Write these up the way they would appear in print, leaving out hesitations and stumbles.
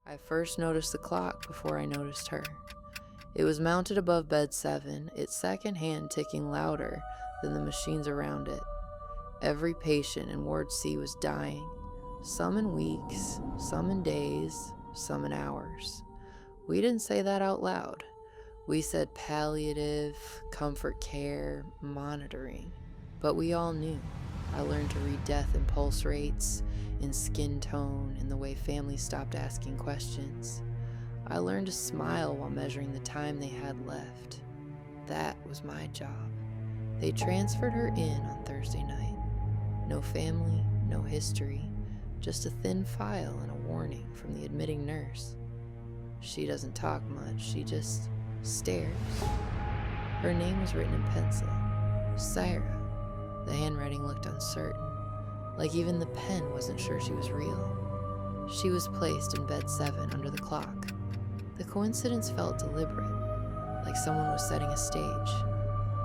I first noticed the clock before I noticed her. It was mounted above bed 7, its second hand ticking louder than the machines around it. Every patient in Ward C was dying, some in weeks, some in days, some in hours. We didn't say that out loud. We said palliative, comfort care, monitoring. But we all knew. I learned to read death in pulse rates, in skin tone, in the way families stopped asking questions. I learned to smile while measuring the time they had left. That was my job. They transferred her in on Thursday night. No family, no history, just a thin file and a warning from the admitting nurse. She doesn't talk much, she just stares. Her name was written in pencil, Sarah. The handwriting looked uncertain, like even the pen wasn't sure she was real. She was placed in bed 7 under the clock. The coincidence felt deliberate, like someone was setting a stage.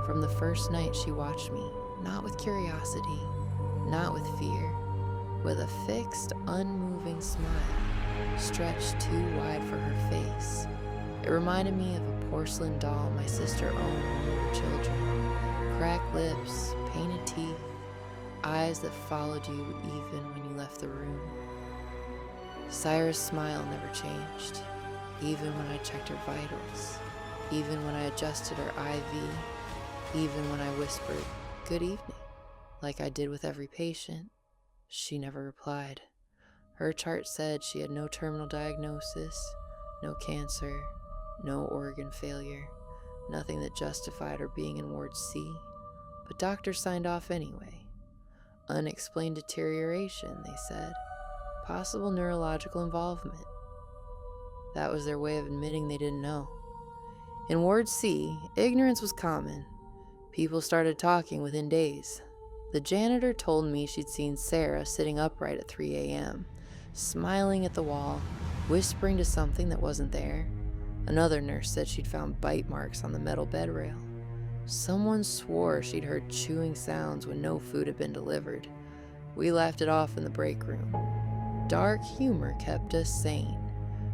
From the first night she watched me, not with curiosity, not with fear, with a fixed, unmoving smile, stretched too wide for her face. It reminded me of a porcelain doll my sister owned when we were children. Cracked lips, painted teeth, eyes that followed you even when you left the room. Sarah's smile never changed, even when I checked her vitals, even when I adjusted her IV, even when I whispered, "Good evening," like I did with every patient. She never replied. Her chart said she had no terminal diagnosis, no cancer, no organ failure, nothing that justified her being in Ward C. But doctors signed off anyway. Unexplained deterioration, they said. Possible neurological involvement. That was their way of admitting they didn't know. In Ward C, ignorance was common. People started talking within days. The janitor told me she'd seen Sarah sitting upright at 3 a.m., smiling at the wall, whispering to something that wasn't there. Another nurse said she'd found bite marks on the metal bed rail. Someone swore she'd heard chewing sounds when no food had been delivered. We laughed it off in the break room. Dark humor kept us sane.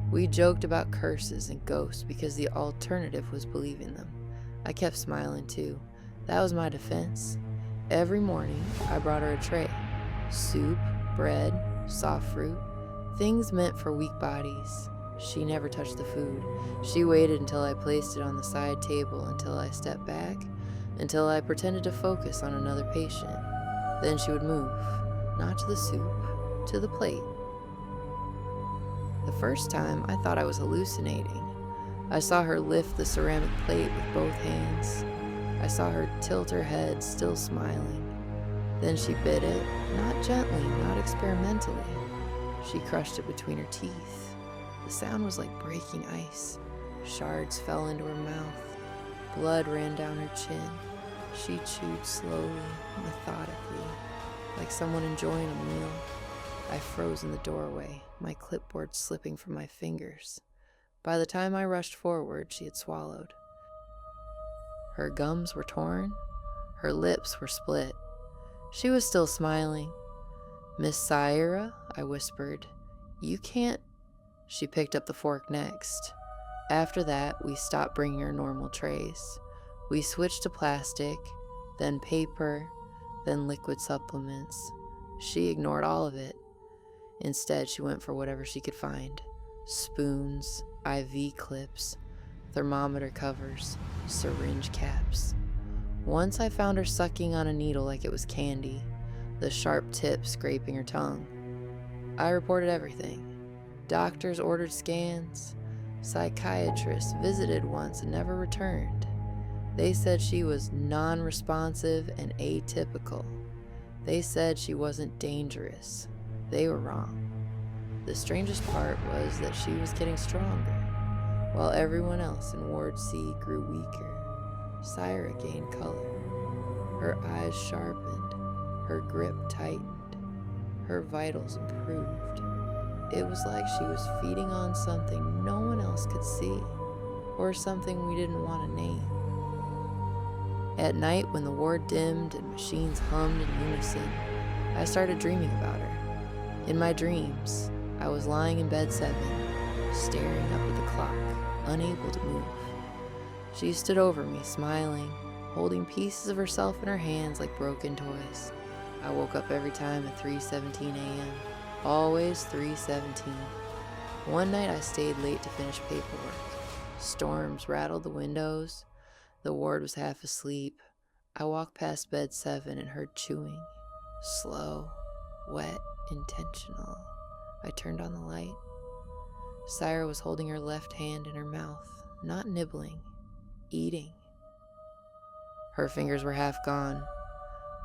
We joked about curses and ghosts because the alternative was believing them. I kept smiling too. That was my defense. Every morning, I brought her a tray. Soup, bread, soft fruit, things meant for weak bodies. She never touched the food. She waited until I placed it on the side table, until I stepped back, until I pretended to focus on another patient. Then she would move, not to the soup, to the plate. The first time, I thought I was hallucinating. I saw her lift the ceramic plate with both hands. I saw her tilt her head, still smiling. Then she bit it, not gently, not experimentally. She crushed it between her teeth. The sound was like breaking ice. Shards fell into her mouth. Blood ran down her chin. She chewed slowly, methodically, like someone enjoying a meal. I froze in the doorway, my clipboard slipping from my fingers. By the time I rushed forward, she had swallowed. Her gums were torn. Her lips were split. She was still smiling. "Miss Syra," I whispered, "you can't..." She picked up the fork next. After that, we stopped bringing her normal trays. We switched to plastic, then paper, then liquid supplements. She ignored all of it. Instead, she went for whatever she could find. Spoons, IV clips, thermometer covers, syringe caps. Once I found her sucking on a needle like it was candy, the sharp tip scraping her tongue. I reported everything. Doctors ordered scans. Psychiatrists visited once and never returned. They said she was non-responsive and atypical. They said she wasn't dangerous. They were wrong. The strangest part was that she was getting stronger, while everyone else in Ward C grew weaker. Syra gained color. Her eyes sharpened. Her grip tightened. Her vitals improved. It was like she was feeding on something no one else could see, or something we didn't want to name. At night, when the ward dimmed and machines hummed in unison, I started dreaming about her. In my dreams, I was lying in bed 7, staring up at the clock, unable to move. She stood over me, smiling, holding pieces of herself in her hands like broken toys. I woke up every time at 3:17 a.m. Always 3:17. One night I stayed late to finish paperwork. Storms rattled the windows. The ward was half asleep. I walked past bed 7 and heard chewing. Slow, wet, intentional. I turned on the light. Syra was holding her left hand in her mouth, not nibbling, eating. Her fingers were half gone.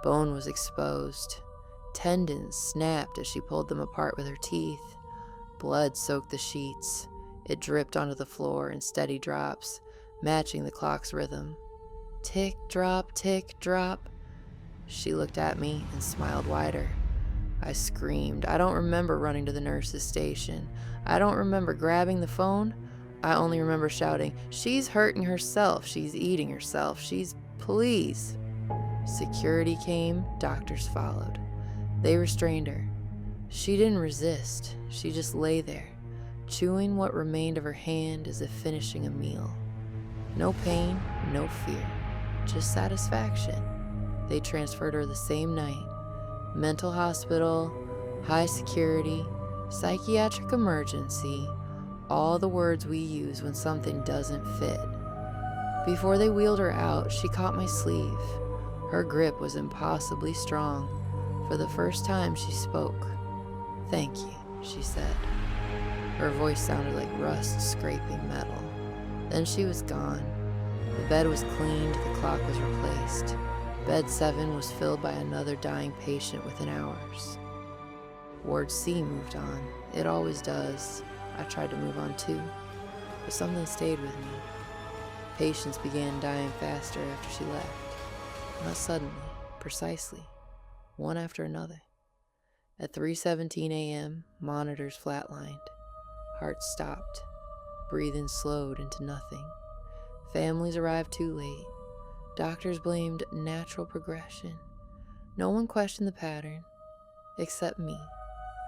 Bone was exposed. Tendons snapped as she pulled them apart with her teeth. Blood soaked the sheets. It dripped onto the floor in steady drops, matching the clock's rhythm. Tick, drop, tick, drop. She looked at me and smiled wider. I screamed. I don't remember running to the nurse's station. I don't remember grabbing the phone. I only remember shouting, "She's hurting herself. She's eating herself. Please." Security came. Doctors followed. They restrained her. She didn't resist. She just lay there, chewing what remained of her hand as if finishing a meal. No pain, no fear, just satisfaction. They transferred her the same night. Mental hospital, high security, psychiatric emergency, all the words we use when something doesn't fit. Before they wheeled her out, she caught my sleeve. Her grip was impossibly strong. For the first time, she spoke. "Thank you," she said. Her voice sounded like rust scraping metal. Then she was gone. The bed was cleaned, the clock was replaced. Bed 7 was filled by another dying patient within hours. Ward C moved on. It always does. I tried to move on too, but something stayed with me. Patients began dying faster after she left. Not suddenly, precisely, one after another. At 3:17 a.m., monitors flatlined. Hearts stopped. Breathing slowed into nothing. Families arrived too late. Doctors blamed natural progression. No one questioned the pattern, except me.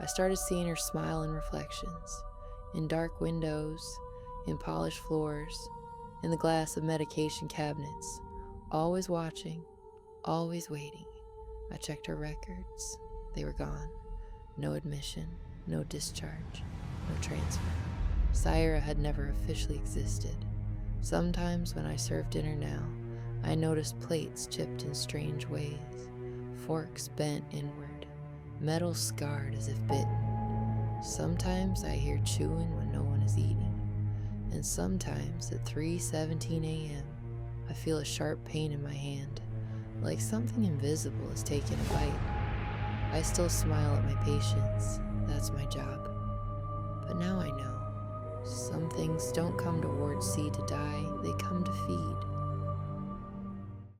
I started seeing her smile in reflections, in dark windows, in polished floors, in the glass of medication cabinets, always watching, always waiting. I checked her records. They were gone. No admission, no discharge, no transfer. Syra had never officially existed. Sometimes when I served dinner now, I noticed plates chipped in strange ways, forks bent inward, metal scarred as if bitten. Sometimes I hear chewing when no one is eating, and sometimes at 3:17 a.m. I feel a sharp pain in my hand, like something invisible has taken a bite. I still smile at my patients. That's my job. But now I know. Some things don't come to Ward C to die, they come to feed.